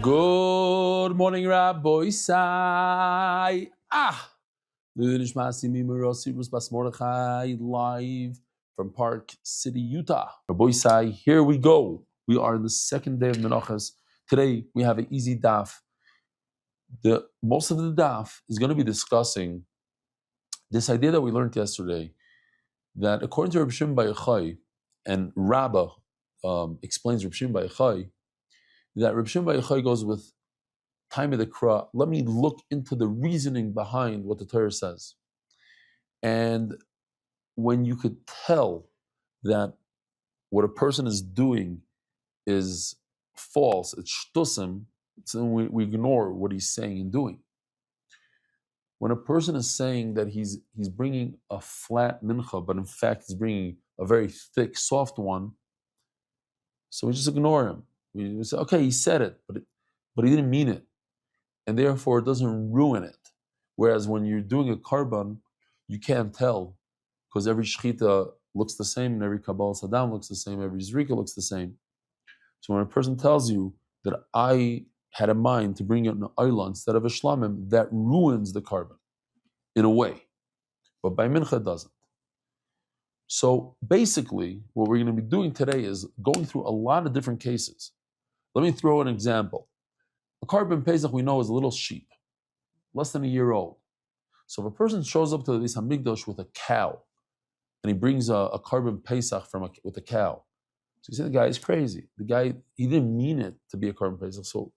Good morning, Rabbi Isai. Live from Park City, Utah. Rabbi Isai, here we go. We are in the second day of Menachos. Today we have an easy daf. Most of the daf is going to be discussing this idea that we learned yesterday, that according to Reb Shimon bar Yochai, and Rabbah explains Reb Shimon bar Yochai, that Reb Shimon bar Yochai goes with time of the Kra. Let me look into the reasoning behind what the Torah says. And when you could tell that what a person is doing is false, it's shtusim, so we ignore what he's saying and doing. When a person is saying that he's bringing a flat mincha, but in fact he's bringing a very thick, soft one, so we just ignore him. We say, okay, he said it, but he didn't mean it. And therefore it doesn't ruin it. Whereas when you're doing a karban, you can't tell, because every shechita looks the same, and every Kabbalah Saddam looks the same, every Zrika looks the same. So when a person tells you that I had a mind to bring an oila instead of a shlamim, that ruins the karban in a way. But by mincha it doesn't. So basically, what we're going to be doing today is going through a lot of different cases. Let me throw an example. A karban Pesach we know is a little sheep, less than a year old. So if a person shows up to the Beis Hamikdash with a cow, and he brings a karban Pesach with a cow, so you say the guy is crazy. The guy, he didn't mean it to be a karban Pesach, so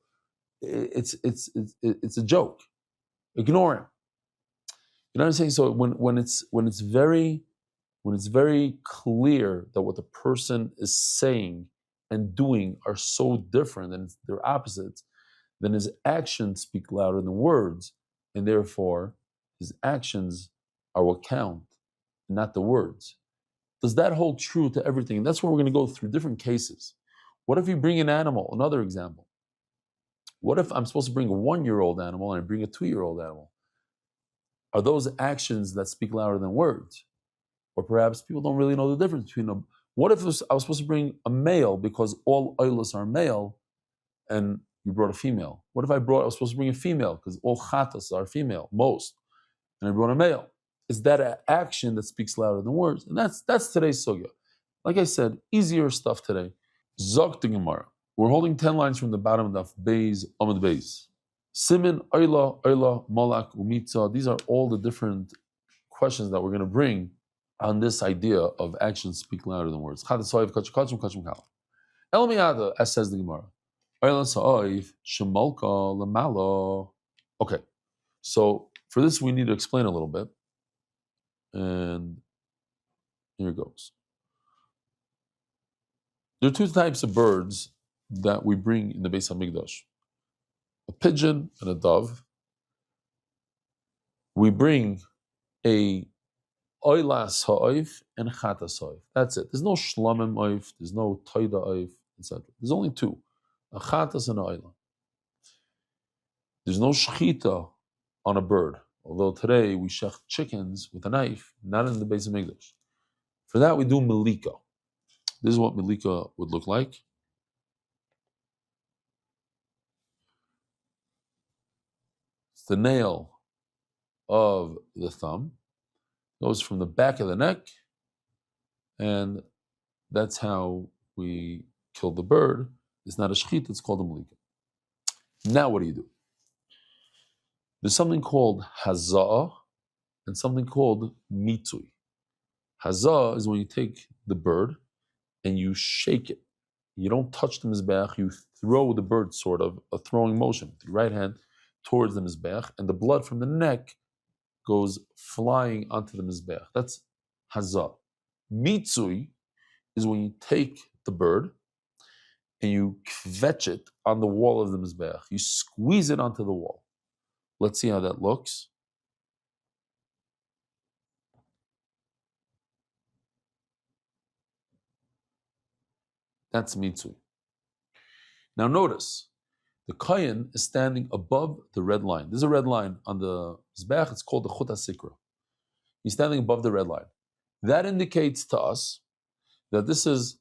it's a joke. Ignore him. You know what I'm saying? So when it's very clear that what the person is saying and doing are so different and they're opposites, then his actions speak louder than words, and therefore his actions are what count, not the words. Does that hold true to everything? And that's where we're going to go through different cases. What if you bring an animal? Another example. What if I'm supposed to bring a 1-year-old animal and I bring a 2-year-old animal? Are those actions that speak louder than words? Or perhaps people don't really know the difference between them. What if I was supposed to bring a male because all oilers are male, and you brought a female? What if I was supposed to bring a female because all chatas are female, most, and I brought a male? Is that an action that speaks louder than words? And that's today's sugya. Like I said, easier stuff today. Zok the Gemara. We're holding 10 lines from the bottom of Beis, Amud Beis. Simin, Oila, Malak, Umitza. These are all the different questions that we're going to bring on this idea of actions speak louder than words. As says the Gemara. Okay, so for this we need to explain a little bit. And here it goes. There are two types of birds that we bring in the Beis Hamikdash: a pigeon and a dove. We bring a oilas ha'oif and chatas ha'oif. That's it. There's no shlamim oif, there's no toida oif, etc. There's only two, a chatas and an oila. There's no shechita on a bird, although today we shech chickens with a knife, not in the Beis Hamikdash. For that we do melika. This is what melika would look like. It's the nail of the thumb, goes from the back of the neck, and that's how we kill the bird. It's not a shechita, it's called a melika. Now what do? There's something called haza'ah and something called mitzui. Haza'ah is when you take the bird and you shake it. You don't touch the mizbeach, you throw the bird, sort of a throwing motion with your right hand towards the mizbeach, and the blood from the neck goes flying onto the mizbeach. That's haza'ah. Mitzui is when you take the bird and you kvetch it on the wall of the mizbeach. You squeeze it onto the wall. Let's see how that looks. That's mitzui. Now notice, the kohen is standing above the red line. There's a red line on the mizbeach. It's called the chut hasikra. He's standing above the red line. That indicates to us that this is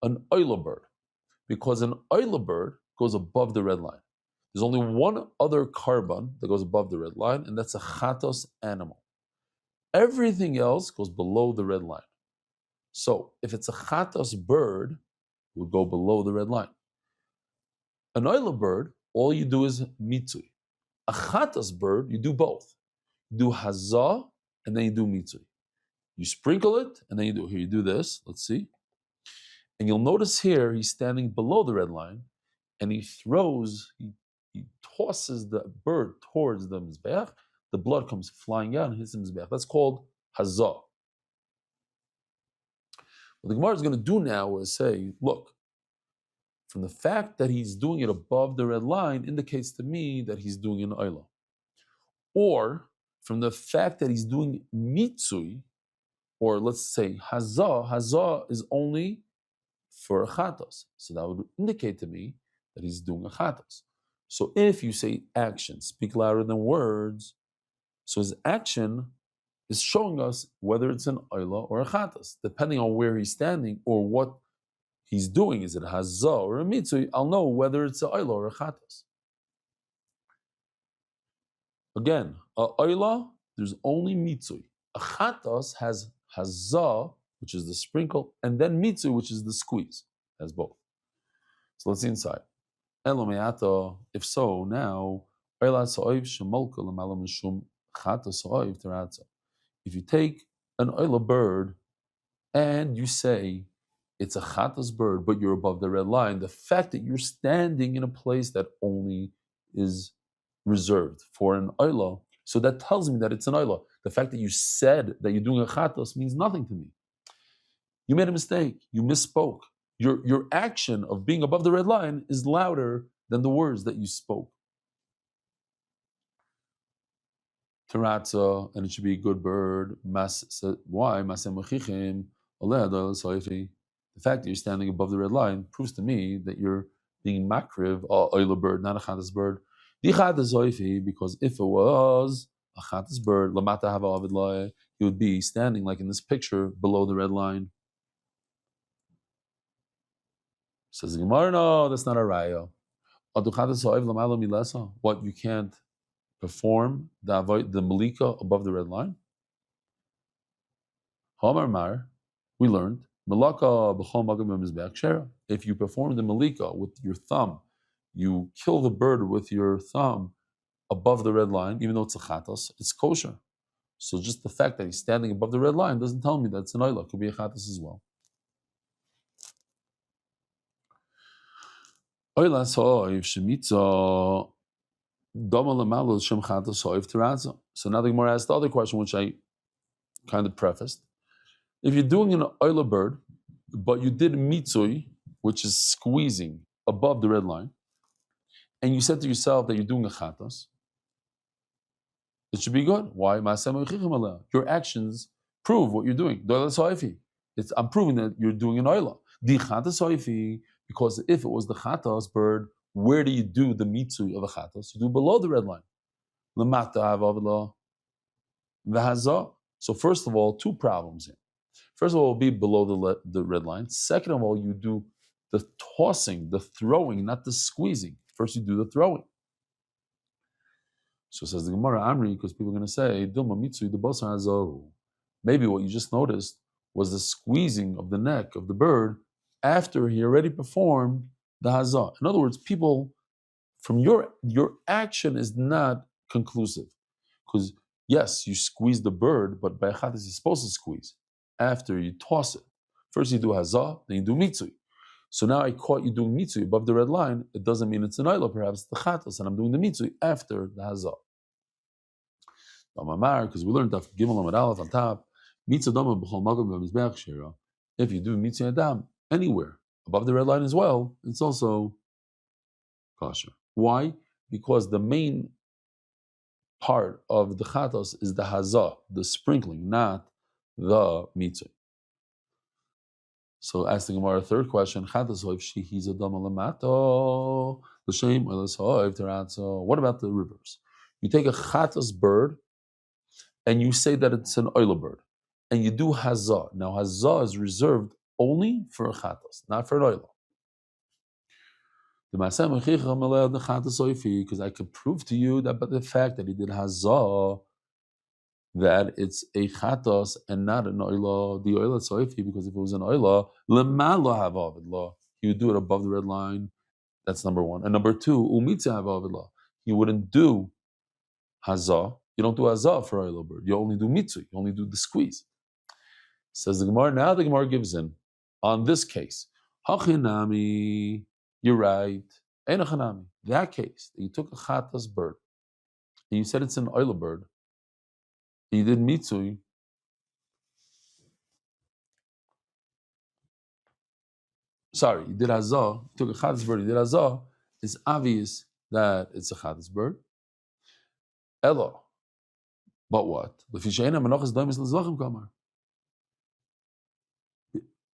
an oila bird. Because an oila bird goes above the red line. There's only one other carbon that goes above the red line, and that's a chatos animal. Everything else goes below the red line. So if it's a chatos bird, it would go below the red line. An oila bird, all you do is mitzui. A chatos bird, you do both. You do hazah, and then you do mitzui. You sprinkle it, and then you do this. Let's see. And you'll notice here, he's standing below the red line, and he tosses the bird towards the mizbeach. The blood comes flying out and hits the mizbeach. That's called hazah. What the Gemara is going to do now is say, look, from the fact that he's doing it above the red line indicates to me that he's doing an oila. Or from the fact that he's doing mitzui, or let's say hazah is only for a chatos. So that would indicate to me that he's doing a chatos. So if you say action, speak louder than words, so his action is showing us whether it's an oila or a chatos. Depending on where he's standing or what he's doing, is it a hazah or a mitzui, I'll know whether it's an oila or a chatos. Again, a oila, there's only mitzui. A chatos has hazah, which is the sprinkle, and then mitzui, which is the squeeze. Has both. So let's see inside. If so, now if you take an oila bird and you say it's a chatas bird, but you're above the red line, the fact that you're standing in a place that only is reserved for an oila, so that tells me that it's an oila. The fact that you said that you're doing a chatas means nothing to me. You made a mistake. You misspoke. Your action of being above the red line is louder than the words that you spoke. Teratza, and it should be a good bird. Why? The fact that you're standing above the red line proves to me that you're being makriv, oila bird, not a chatas bird. Because if it was a chatas bird, he would be standing like in this picture below the red line. Says the Gemara, no, that's not a raya. What, you can't perform the malika above the red line? We learned, if you perform the malika with your thumb, you kill the bird with your thumb above the red line, even though it's a chatas, it's kosher. So just the fact that he's standing above the red line doesn't tell me that's an oila. It could be a chatas as well. So now the Gemara asks the other question, which I kind of prefaced. If you're doing an oila bird, but you did mitzui, which is squeezing above the red line, and you said to yourself that you're doing a chatas, it should be good. Why? Your actions prove what you're doing. I'm proving that you're doing an oila. Because if it was the chatas bird, where do you do the mitzui of the chatas? You do below the red line. So first of all, two problems here. First of all, it will be below the red line. Second of all, you do the tossing, the throwing, not the squeezing. First, you do the throwing. So says the Gemara Amri, because people are going to say, Dilma mitzui the basar hazo. Maybe what you just noticed was the squeezing of the neck of the bird after he already performed the hazah. In other words, people, from your action is not conclusive. Because yes, you squeeze the bird, but by chatas you're supposed to squeeze after you toss it. First you do hazah, then you do mitzui. So now I caught you doing mitzui above the red line. It doesn't mean it's an oila, perhaps it's the chatas, and I'm doing the mitzui after the hazah. Because we learned that Gimel Amud Aleph on top, if you do mitzui adam anywhere above the red line as well, it's also kosher. Why? Because the main part of the chatos is the hazah, the sprinkling, not the mitzvah. So asking Gemara a third question, what about the reverse? You take a chatos bird and you say that it's an oila bird, and you do hazah. Now hazah is reserved only for a chatos, not for an oila. because I could prove to you that by the fact that he did hazah, that it's a chatos and not an oila, the oila soifi, because if it was an oila, lemalo havavid law, he would do it above the red line. That's number one. And number two, umitza havavid law, you wouldn't do hazah. You don't do hazah for oila bird. You only do mitzu. You only do the squeeze. Says the Gemara. Now the Gemara gives in on this case. Hachinami, you're right. Einachanami. That case, you took a chatas bird and you said it's an oila bird. You did mitzui. Sorry, you did hazah. You took a chatas bird. You did hazah. It's obvious that it's a chatas bird. Elo. But what?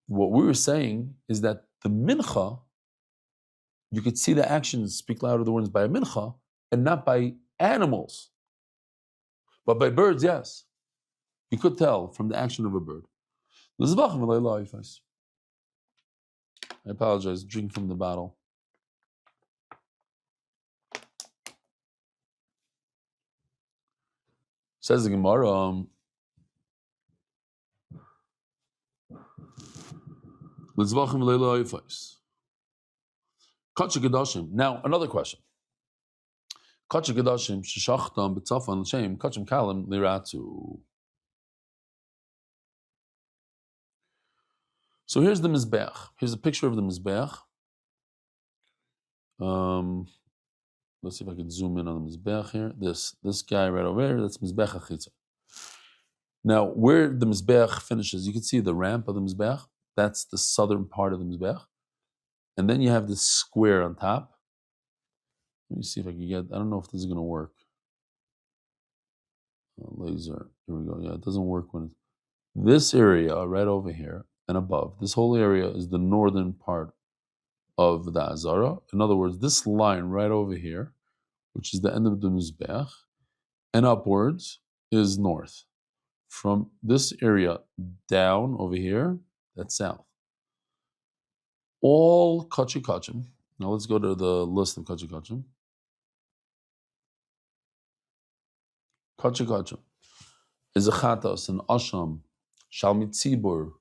What we were saying is that the mincha, you could see the actions speak louder than the words by a mincha, and not by animals. But by birds, yes. You could tell from the action of a bird. I apologize, drink from the bottle. Says the Gemara, now, another question. So here's the Mizbeach. Here's a picture of the Mizbeach. Let's see if I can zoom in on the Mizbeach here. This guy right over here, that's Mizbeach HaChitza. Now, where the Mizbeach finishes, you can see the ramp of the Mizbeach. That's the southern part of the Mizbeach. And then you have this square on top. Let me see if I can get, I don't know if this is going to work. Laser, here we go. Yeah, it doesn't work when it's, this area right over here and above, this whole area is the northern part of the Azara. In other words, this line right over here, which is the end of the Mizbeach, and upwards is north. From this area down over here, that's south. All kachi kachim. Now let's go to the list of kachi kachim. Kachi kachim is a chatas, an asham, shalmit tzibur.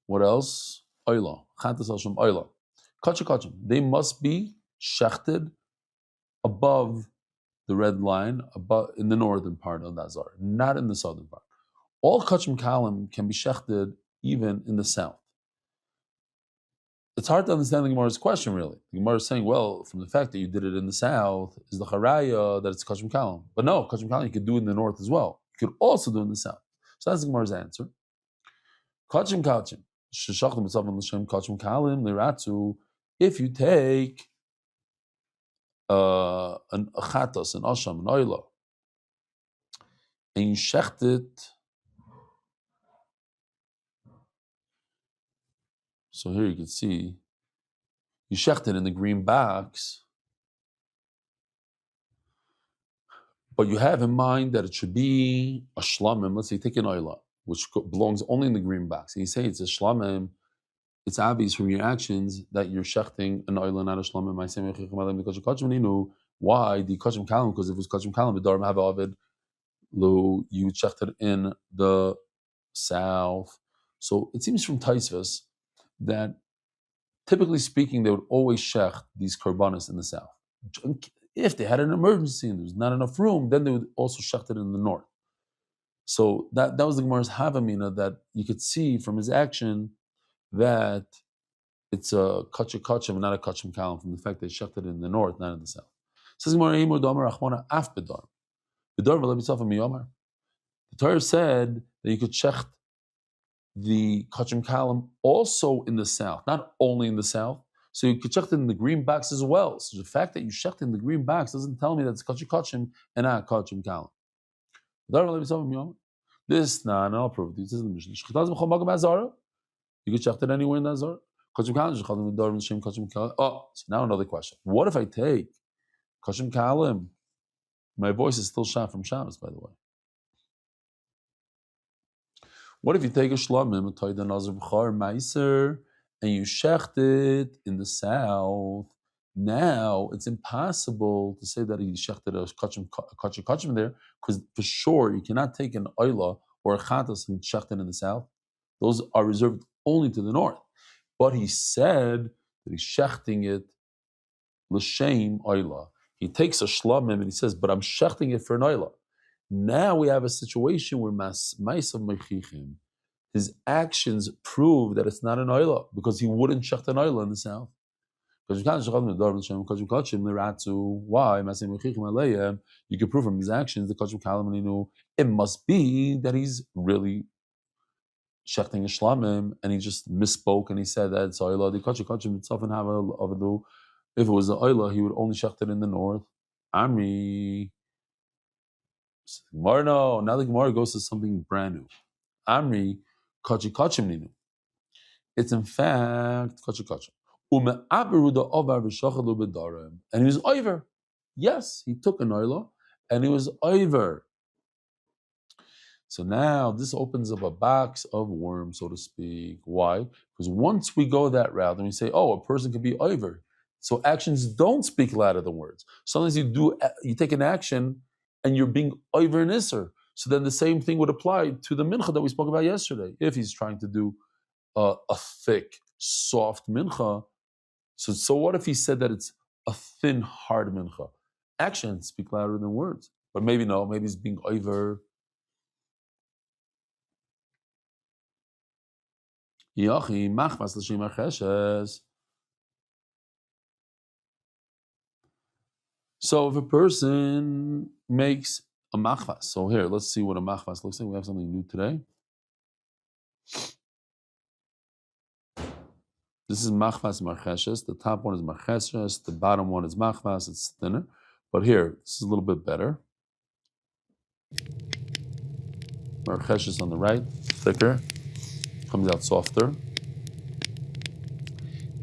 What else? Oila. Chatas asham oila. Kachi kachim. They must be shechted above the red line, above in the northern part of the Azar, not in the southern part. All kachim kalim can be shechted even in the south. It's hard to understand the Gemara's question, really. The Gemara is saying, well, from the fact that you did it in the south, is the charaya that it's kachim kalim. But no, kachim kalim you could do it in the north as well. You could also do it in the south. So that's the Gemara's answer. Kachim kachim. Sheshachtim b'tzav l'shem kachim kalim liratzu. If you take a chatos, an asham, an oila, and you shecht it. So here you can see, you shecht it in the green box, but you have in mind that it should be a shlamim. Let's say take an oila, which belongs only in the green box. And you say it's a shlamim, it's obvious from your actions that you're shechting an oila, not a shlamim. Why? The kachim kalam, because if it was kachim kalam, the dharma have avid, you shecht it in the south. So it seems from Taisvas that typically speaking, they would always shecht these korbanos in the south. If they had an emergency and there was not enough room, then they would also shecht it in the north. So that was the Gemara's havamina, that you could see from his action that it's a kachim, not a kachim kalam, from the fact that they shecht it in the north, not in the south. Says Gemara, the Torah said that you could shecht the kachim kalam also in the south, not only in the south. So you could shecht in the green box as well. So the fact that you shecht in the green box doesn't tell me that it's kachim and not kachim kalam. This, nah, I'll prove it. This is the Mishnah. You could shecht it anywhere in the Azara. Oh, so now another question. What if I take kachim kalam? My voice is still shot from Shabbos, by the way. What if you take a shlamim, a toida nazar b'char meiser, and you shecht it in the south? Now it's impossible to say that he shechted a kachim there, because for sure you cannot take an oila or a chatas and shecht it in the south. Those are reserved only to the north. But he said that he's shechting it l'shem oila. He takes a shlamim and he says, but I'm shechting it for an oila. Now we have a situation where ma'asav mechichim, his actions prove that it's not an oila, because he wouldn't shecht an oila in the south. Why? You can prove from his actions the it must be that he's really shechting a shlamim, and he just misspoke and he said that it's oila. The kachim itself and have a if it was the oila, he would only shecht it in the north. Amri, Gemara, no. Now the Gemara goes to something brand new. Amri, kachim ninu. It's in fact kachim. And he was over. Yes, he took an oila and he was over. So now this opens up a box of worms, so to speak. Why? Because once we go that route and we say, oh, a person can be over. So actions don't speak louder than words. Sometimes you take an action and you're being over an isser. So then the same thing would apply to the mincha that we spoke about yesterday. If he's trying to do a thick, soft mincha, so what if he said that it's a thin, hard mincha? Actions speak louder than words. But maybe no, maybe he's being over. So if a person makes a machvas, so here, let's see what a machvas looks like. We have something new today. This is machvas marcheshes. The top one is marcheshes. The bottom one is machvas. It's thinner. But here, this is a little bit better. Marcheshes on the right, thicker. Comes out softer.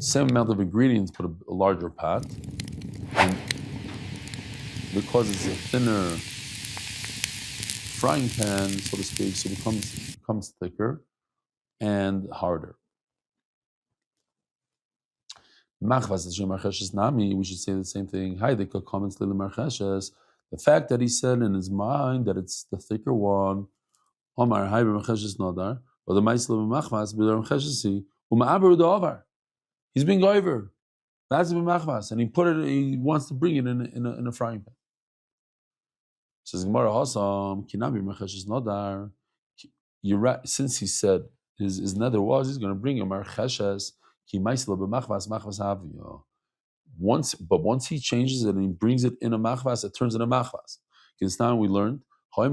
Same amount of ingredients, but a larger pot. And because it's a thinner frying pan, so to speak, so it becomes thicker and harder. Nami, we should say the same thing. Haidika comments Lila Marcheshes. The fact that he said in his mind that it's the thicker one, Omar Haiber Marcheshes Nodar, or the Maisla Machvas, Bilar Marcheshesi, Uma'aber Udovar. He's being over. That's the Machvas, and he wants to bring it in a frying pan. Says Gemara Hasam, Kinabi Marcheshes Nodar. You're right, since he said his nether was he's going to bring a Marcheshes. Once he changes it and he brings it in a machvas, it turns into machvas. Because now we learned, if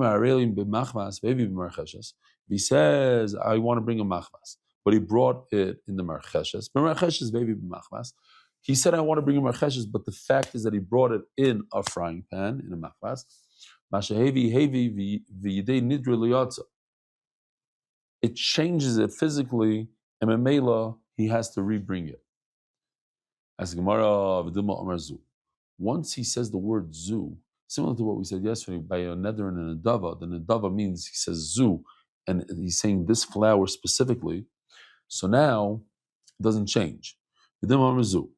he says, I want to bring a machvas, but he brought it in the marcheshes, he said, I want to bring a marcheshes, but the fact is that he brought it in a frying pan, in a machvas. It changes it physically, and memela, he has to rebring it. As Gemara V'dilma Amar Zu. Once he says the word Zu, similar to what we said yesterday, by a neder and a nedava, the nedava means he says Zu, and he's saying this flower specifically. So now it doesn't change. V'dilma Amar Zu.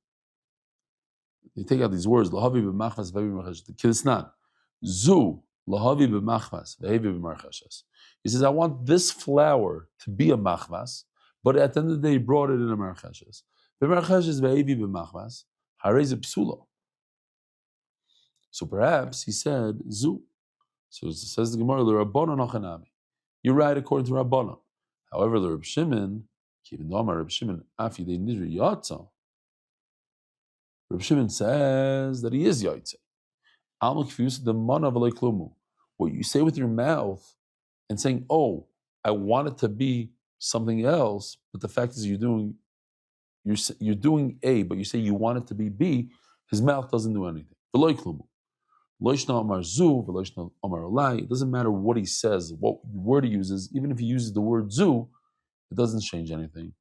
You take out these words, Lahavi b'machvas v'hevi b'marcheshes. The Kilisnan. Zu, Lahavi b'machvas v'hevi b'marcheshes. He says, I want this flower to be a machvas, but at the end of the day, he brought it in a marcheshes. So perhaps he said Zu. So it says the Gemara, you're right according to Rabbanon. However, the Reb Shimon, Reb Shimon says that he is Yaitse. What you say with your mouth and saying, oh, I want it to be something else, but the fact is you're doing A, but you say you want it to be B, his mouth doesn't do anything. It doesn't matter what he says, what word he uses, even if he uses the word zu, it doesn't change anything.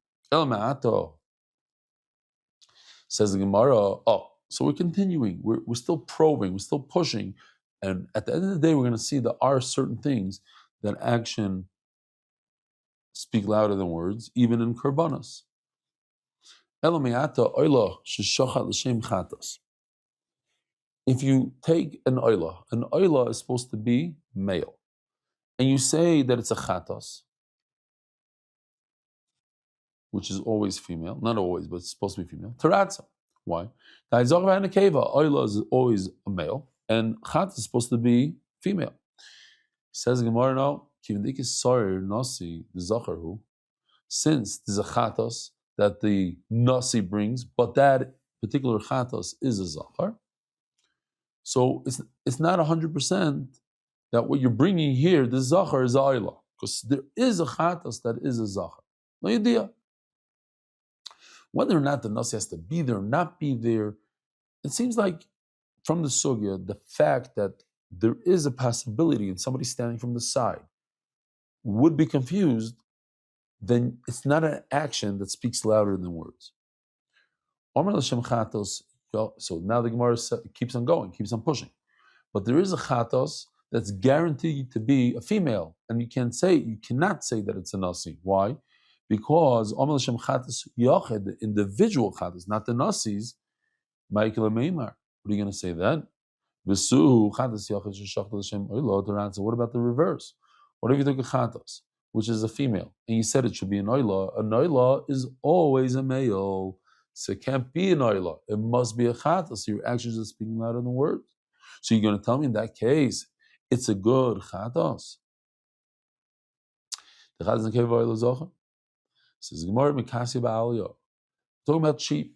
Says the Gemara, so we're continuing, we're still probing, we're still pushing, and at the end of the day, we're going to see there are certain things that action speak louder than words, even in Karbanos. If you take an oila is supposed to be male, and you say that it's a chatas, which is always female, not always, but it's supposed to be female. Taratza. Why? Oila is always a male, and chatas is supposed to be female. Says Gemara now, nasi the zacharu, since there's a chatas that the nasi brings, but that particular chatas is a zachar. So it's not 100% that what you're bringing here, the zachar is ayla, because there is a chatas that is a zachar. No idea. Whether or not the nasi has to be there or not be there, it seems like from the sugya, the fact that there is a possibility and somebody standing from the side would be confused, then it's not an action that speaks louder than words. So now the Gemara keeps on going, keeps on pushing. But there is a chatos that's guaranteed to be a female, and you cannot say that it's a nasi. Why? Because Omer Hashem chatos yached, the individual chatos, not the nasis. Michael Meimar. What are you going to say then? What about the reverse? What if you took a chatos, which is a female, and you said it should be an oila? An oila is always a male, so it can't be an oila. It must be a chatos. So your actions are speaking louder than words. So you're going to tell me in that case, it's a good chatos. The chatos in keva oila zocher. Says Gemara mikasi ba'aliyah. Talking about sheep.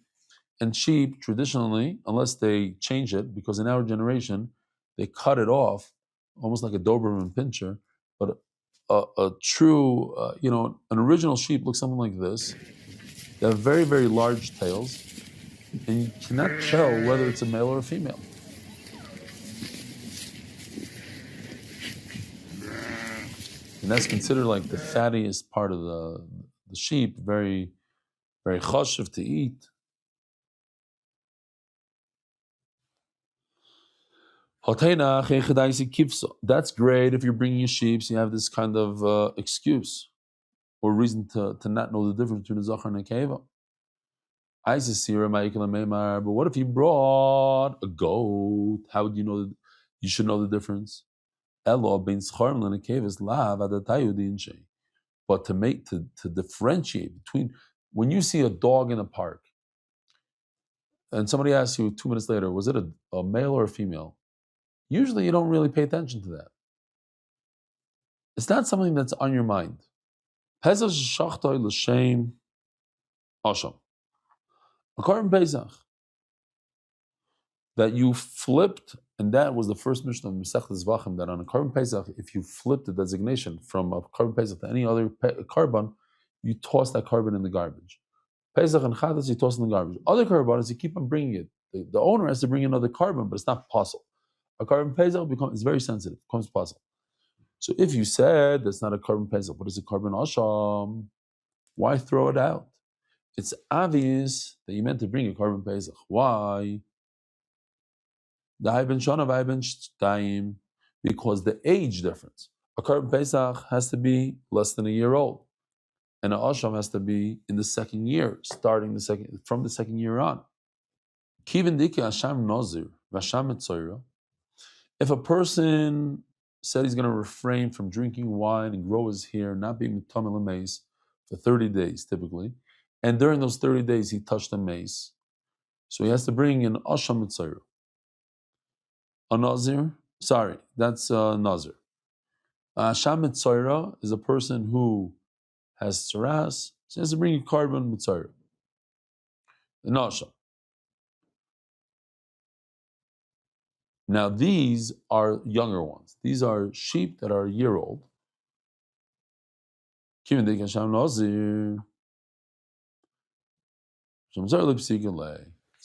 And sheep, traditionally, unless they change it, because in our generation, they cut it off, almost like a Doberman pincher, but a true, an original sheep looks something like this. They have very, very large tails, and you cannot tell whether it's a male or a female. And that's considered like the fattiest part of the sheep, very, very choshev to eat. That's great if you're bringing your sheep, so you have this kind of excuse or reason to not know the difference between a zachar and a keva. But what if you brought a goat? How would you know that you should know the difference? But to differentiate between when you see a dog in a park and somebody asks you 2 minutes later, was it a male or a female? Usually you don't really pay attention to that. It's not something that's on your mind. Pesach shachtoi l'shem asham. A korban Pesach that you flipped, and that was the first mission of Masechtas Zvachim, that on a korban Pesach, if you flip the designation from a korban Pesach to any other korban, you toss that korban in the garbage. Pesach and Chatas, you toss in the garbage. Other korbanos, you keep on bringing it. The owner has to bring another korban, but it's not possible. A korban Pesach is very sensitive, becomes possible. So if you said that's not a korban Pesach, but it's a korban asham, why throw it out? It's obvious that you meant to bring a korban Pesach. Why? Because the age difference. A korban Pesach has to be less than a year old, and an asham has to be in the second year, from the second year on. If a person said he's going to refrain from drinking wine and grow his hair, not be mitamel l'meis for 30 days typically, and during those 30 days he touched a mace, so he has to bring an asham mitzayra. A nazir, that's a nazir. Asham mitzayra is a person who has tzaras, so he has to bring a korban mitzayra. An asham. Now these are younger ones. These are sheep that are a year old. So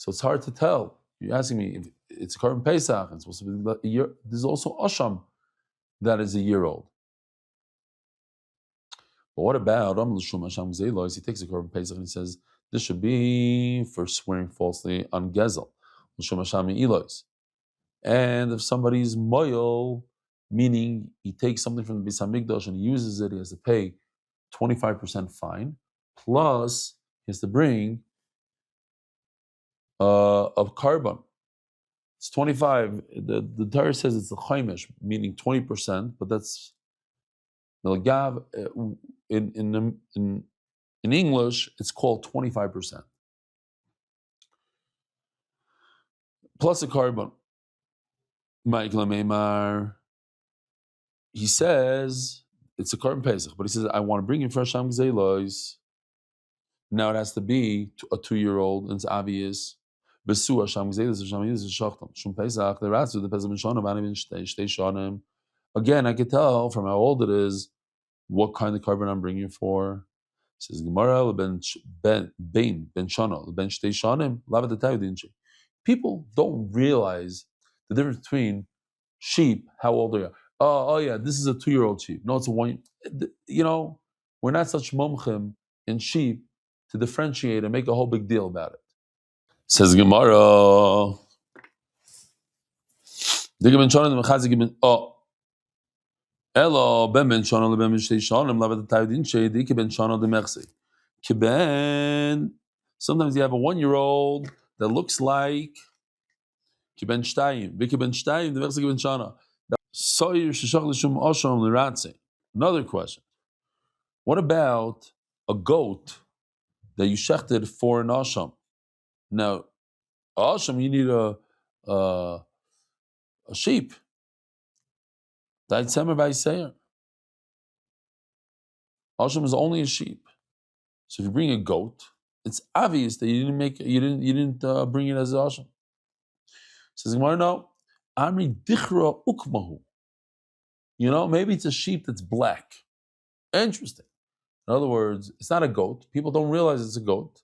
it's hard to tell. You're asking me if it's a korban Pesach and it's supposed to be a year. There's also asham that is a year old. But what about he takes a korban Pesach and he says this should be for swearing falsely on gezel. And if somebody's moyel, meaning he takes something from the Beis Hamikdash and he uses it, he has to pay 25% fine, plus he has to bring of carbon. It's 25. The Torah says it's a chaimish, meaning 20%, but that's melagav. In English, it's called 25% plus a carbon. Michael Meimar, he says it's a carbon pesach, but he says I want to bring in fresh ham gzelos. Now it has to be a 2-year-old, and it's obvious. Besu Hashem gzelos Hashem yizis shachtam shum pesach the ratzu the pesach b'shonim ani bin shtei shonim. Again, I could tell from how old it is what kind of carbon I'm bringing for. It says Gemara ben shana ben shtei shonim lavat the. People don't realize the difference between sheep, how old they are. Oh yeah, this is a 2-year-old sheep. No, it's a one. We're not such mumchim in sheep to differentiate and make a whole big deal about it. Says Gemara. Elo ben shana le ben shtei shonim lavat the tavdin shei ben shana de mersi. Kiben. Sometimes you have a 1-year-old that looks like Kiben Shtayim. Kiben Shtayim, the Mexican Kiben Shana. Another question. What about a goat that you shechted for an asham? Now, asham, you need a sheep. Asham is only a sheep. So if you bring a goat, it's obvious that you didn't bring it as an asham. Says Gemara, no. Amri dichra ukmahu. Maybe it's a sheep that's black. Interesting. In other words, it's not a goat. People don't realize it's a goat.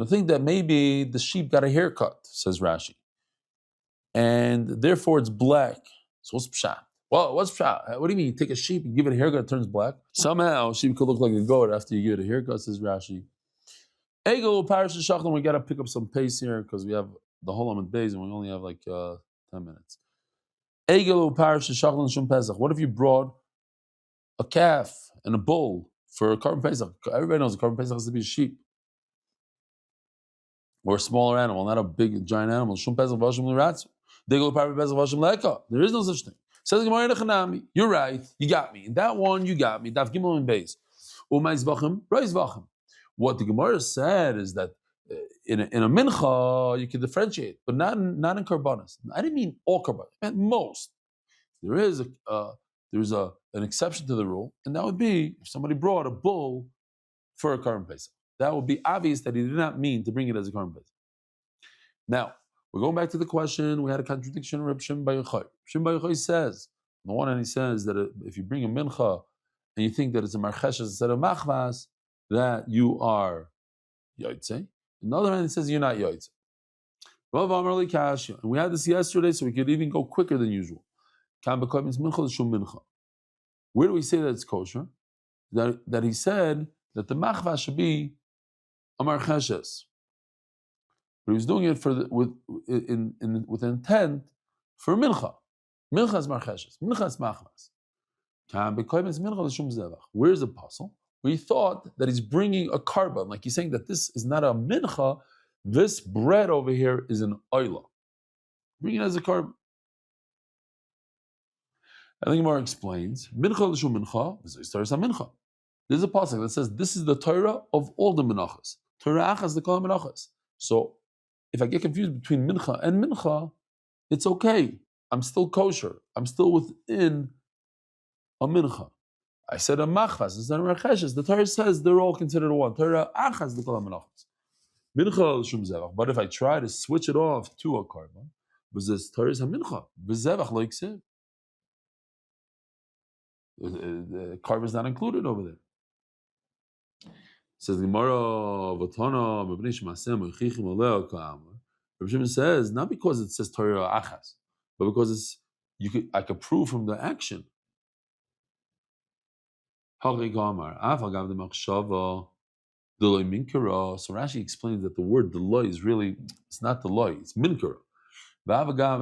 Think that maybe the sheep got a haircut, says Rashi. And therefore it's black. So what's pshat? Well, what's pshat? What do you mean? You take a sheep and give it a haircut, it turns black? Somehow a sheep could look like a goat after you give it a haircut, says Rashi. Ego parish shachlim, we got to pick up some pace here because we have the whole amount of days and we only have like 10 minutes. What if you brought a calf and a bull for a carbon pesach? Everybody knows a carbon pesach has to be a sheep or a smaller animal, not a big giant animal. There is no such thing. Says you're right. You got me. In that one, you got me. Daf Gimel and Beis. What the Gemara said is that in a mincha you can differentiate, but not in karbanos. I didn't mean all karbanos. I meant most. There is an exception to the rule, and that would be if somebody brought a bull for a carbon pesach. That would be obvious that he did not mean to bring it as a carbon pesach. Now we're going back to the question. We had a contradiction. Reb Shimon bar Yochai. Shimon bar Yochai says, on the one hand, he says that if you bring a mincha and you think that it's a marcheshes instead of machvas, that you are yoytze. On the other hand, it says you're not yoytze. And we had this yesterday, so we could even go quicker than usual. Where do we say that it's kosher? That he said that the machvah should be a marcheshes, but he was doing it with intent for mincha. Mincha is marcheshes. Mincha is machvas. Where's the puzzle? We thought that he's bringing a carbon, like he's saying that this is not a mincha, this bread over here is an oila. Bring it as a carbon. And the Gemara explains, mincha l'shum mincha, this is mincha. There's a pasuk that says this is the Torah of all the menachos. Torah achas the kol menachos. So if I get confused between mincha and mincha, it's okay. I'm still kosher. I'm still within a mincha. I said a machvas instead of marcheshes. The Torah says they're all considered one. Torah achas the kol menachos. Mincha l'shum zevach. But if I try to switch it off to a carbon, because this Torah is a mincha, v'zevach lo yiksev. The carbon is not included over there. Says Gemara, Vatana, Mabnish Masem, Chichim Oleo Ka'amar. Rabbi Shimon says not because it says Torah Achas, but because I could prove from the action. So Rashi explains that the word deloy is really, it's not deloy, it's minkara.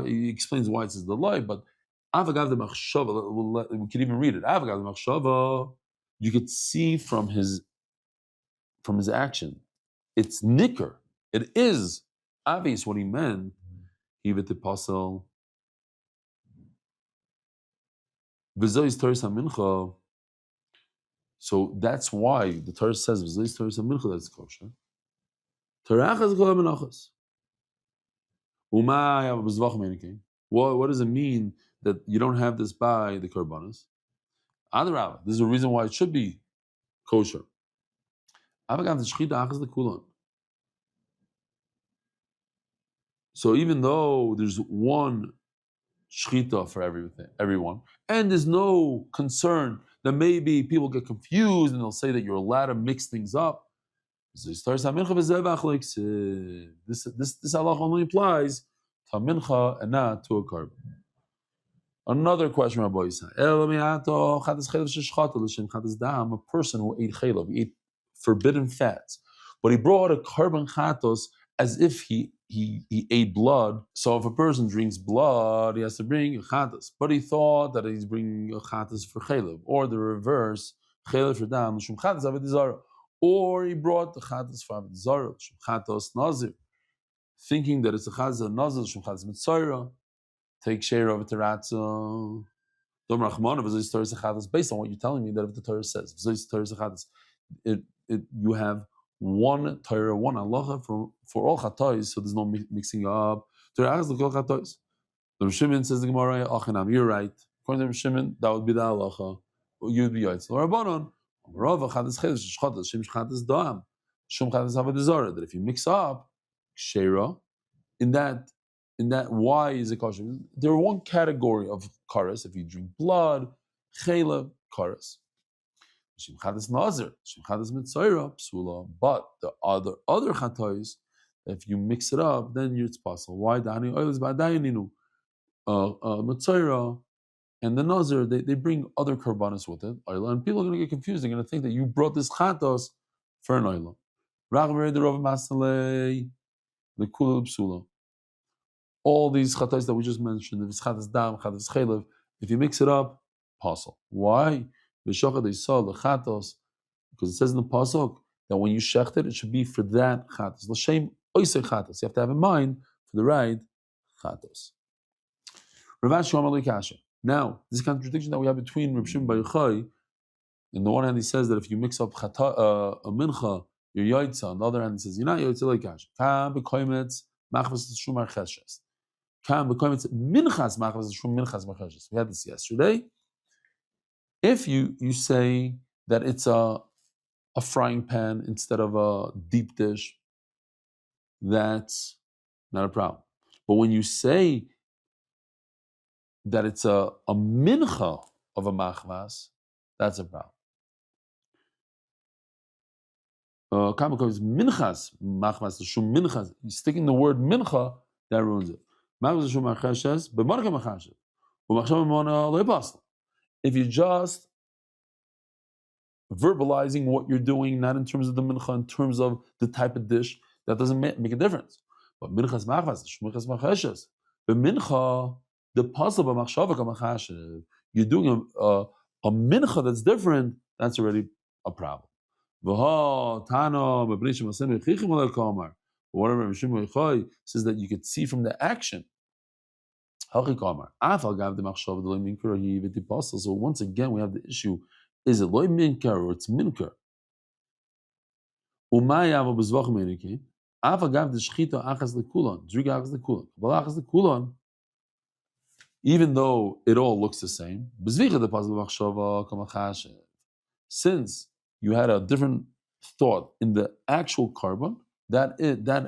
He explains why it says deloy, but avagav the machshava, we could even read it. Avagav the machshava, you could see from his action, it's nicker. It is obvious what he meant. He with the apostle. V'zois Torah mincha. So that's why the Torah says v'zois Torah mincha that's kosher. Terachas kol menachos. Umay have bezvach menikin. What does it mean that you don't have this by the korbanos? Adarabah, this is a reason why it should be kosher. So even though there's one shchita for everyone, and there's no concern that maybe people get confused and they'll say that you're allowed to mix things up. This halach only applies to a mincha and not to a korban. Another question, Rabbi Yisrael. A person who ate chelav, he ate forbidden fats, but he brought a korban chatos as if he ate blood. So if a person drinks blood, he has to bring a chatos. But he thought that he's bringing a chatos for chelav, or the reverse, chelav for dam, l'shum chatos avodah zarah. Or he brought the chatos for avodah zarah, l'shum chatos nazir, thinking that it's a chatos nazir, l'shum chatos mitzorah. Take share of it to Ratzah. Dom Rachmana v'zois Torah Sechadas. Based on what you're telling me, that if the Torah says v'zois Torah Sechadas, you have one Torah, one halacha for all chatois, so there's no mixing up. Torah has the kol chatois. The Rav Shimon says the Gemara, Achanam, you're right. According to Rav Shimon, that would be the halacha. You'd be right. So Rabbanon, Rav Chadas Chedesh Shchadas Shem Shchadas Dam Shum Chadas Avodah Zarah. That if you mix up Shera in that, why is it kosher? There are one category of karas. If you drink blood, chelav, karas. Shimchadas nazir, shimchadas mitzayra, psula. But the other chatois, if you mix it up, then it's possible. Why? Dani oil is ba'dayaninu. Mitzayra and the nazir, they bring other karbanos with it, oil, and people are going to get confused. They're going to think that you brought this chatos for an oil. Ragver the Rav Masalei, the kula psula. All these chatos that we just mentioned, if it's chatas dam, chatas chelev, if you mix it up, pasal. Why? V'shachad they saw the chatos, because it says in the pasuk that when you shecht it should be for that chatos. L'shem oisei chatos. You have to have in mind for the right chatos. Rav Ashi Amar Li Kasha. Now, this contradiction that we have between Reb Shimon Bar Yochai, in the one hand he says that if you mix up a mincha, you're yaitza. On the other hand he says you're not yaitza like kasha. Kam b'koimetz machvas shumar cheshes. We had this yesterday. If you say that it's a frying pan instead of a deep dish, that's not a problem. But when you say that it's a mincha of a machvas, that's a problem. Minchas, machvas, the shum minchas, sticking the word mincha, that ruins it. If you're just verbalizing what you're doing, not in terms of the mincha, in terms of the type of dish, that doesn't make a difference. But minchas machvas, shmichas machashes, the mincha, the puzzle of machshava kamachashev, you're doing a mincha that's different. That's already a problem. Whatever Rav Shimon Yochai says that you could see from the action. So once again, we have the issue: is it loy minkar or it's minkar? Even though it all looks the same, since you had a different thought in the actual carbon, that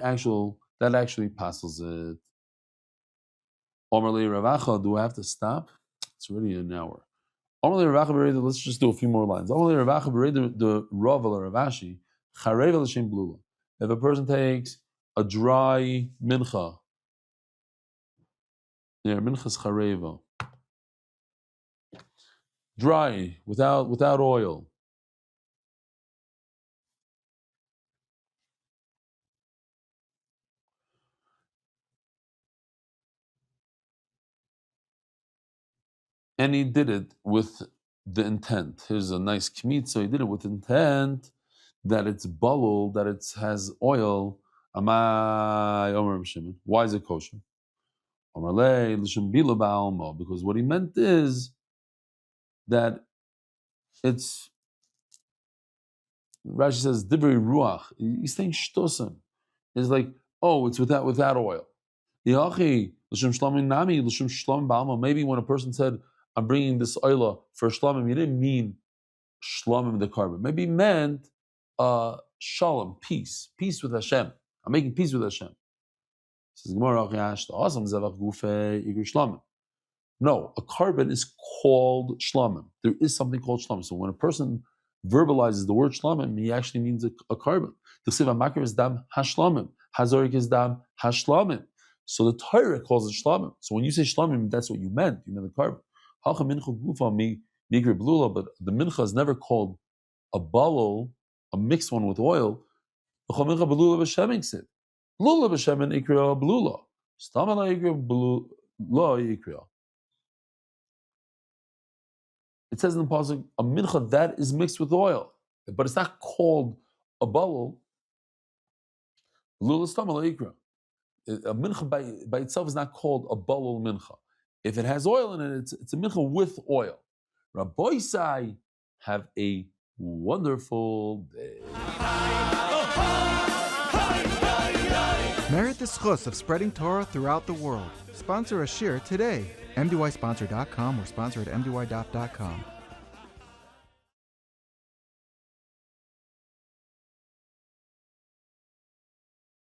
actually passes it. Omerli Ravacha, do I have to stop? It's already an hour. Omerli Ravacha, let's just do a few more lines. Omerli Ravacha, the Rav or Ravashi, Charev l'shem blula. If a person takes a dry mincha, minchas chareva, dry without oil. And he did it with the intent. Here's a nice kmitza. He did it with intent that it's bubble, that it has oil, Amai Omer Reb Shimon. Why is it kosher? Omer le l'shem bila ba'almo. Because what he meant is that it's, Rashi says, divrei ruach. He's saying shtosim. It's like, oh, it's without oil. Maybe when a person said, I'm bringing this oil for shlamim, he didn't mean shlamim the carbon. Maybe he meant shalom, peace with Hashem. I'm making peace with Hashem. Says Gemara, no, a carbon is called shlamim. There is something called shlamim. So when a person verbalizes the word shlamim, he actually means a carbon. The siva makir is dam hashlamim. Hazorik is dam hashlamim. So the Torah calls it shlamim. So when you say shlamim, that's what you meant. You meant the carbon. Halcha mincha gufa mikri blula, but the mincha is never called a balul, a mixed one with oil. L'chol mincha blula b'shemin. Blula b'shemin ikra blula. Stamala ikra blula ikra. It says in the pasuk, a mincha that is mixed with oil, but it's not called a balul. Blula stamala ikra. A mincha by itself is not called a balul mincha. If it has oil in it, it's a mincha with oil. Rabbi Sai, have a wonderful day. Merit the schus of spreading Torah throughout the world. Sponsor a shir today. MDYsponsor.com or sponsor at MDY.com.